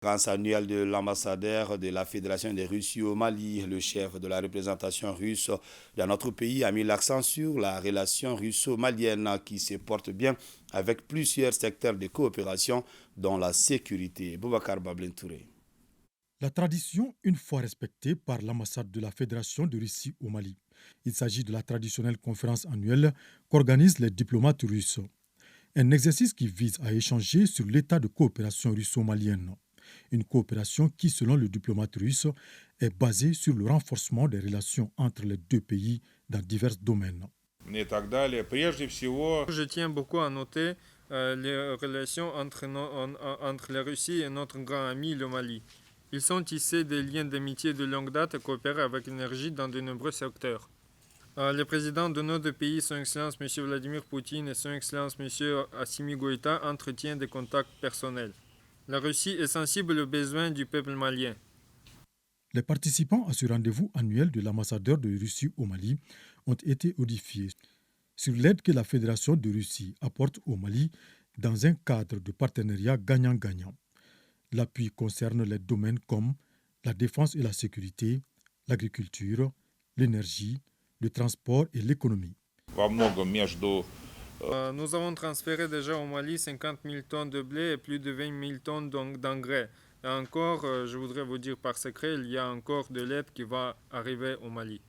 Conférence annuelle de l'ambassadeur de la Fédération de Russie au Mali, le chef de la représentation russe dans notre pays a mis l'accent sur la relation russo-malienne qui se porte bien avec plusieurs secteurs de coopération dont la sécurité. Boubacar Bablin Touré. La tradition, une fois respectée par l'ambassade de la Fédération de Russie au Mali. Il s'agit de la traditionnelle conférence annuelle qu'organisent les diplomates russes. Un exercice qui vise à échanger sur l'état de coopération russo-malienne. Une coopération qui, selon le diplomate russe, est basée sur le renforcement des relations entre les deux pays dans divers domaines. Je tiens beaucoup à noter les relations entre la Russie et notre grand ami le Mali. Ils ont tissé des liens d'amitié de longue date et coopèrent avec énergie dans de nombreux secteurs. Les présidents de nos deux pays, Son Excellence M. Vladimir Poutine et Son Excellence M. Assimi Goïta, entretiennent des contacts personnels. La Russie est sensible aux besoins du peuple malien. Les participants à ce rendez-vous annuel de l'ambassadeur de Russie au Mali ont été audifiés sur l'aide que la Fédération de Russie apporte au Mali dans un cadre de partenariat gagnant-gagnant. L'appui concerne les domaines comme la défense et la sécurité, l'agriculture, l'énergie, le transport et l'économie. Nous avons transféré déjà au Mali 50 000 tonnes de blé et plus de 20 000 tonnes d'engrais. Et encore, je voudrais vous dire par secret, il y a encore de l'aide qui va arriver au Mali.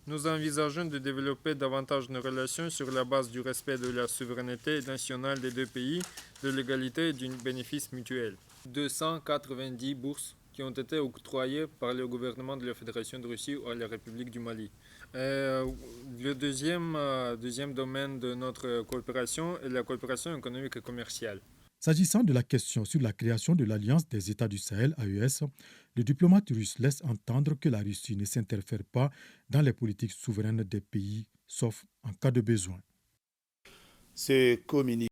Nous envisageons de développer davantage nos relations sur la base du respect de la souveraineté nationale des deux pays, de l'égalité et du bénéfice mutuel. 290 bourses qui ont été octroyées par le gouvernement de la Fédération de Russie à la République du Mali. Le deuxième domaine de notre coopération est la coopération économique et commerciale. S'agissant de la question sur la création de l'Alliance des États du Sahel, AES, le diplomate russe laisse entendre que la Russie ne s'interfère pas dans les politiques souveraines des pays, sauf en cas de besoin. Ce communiqué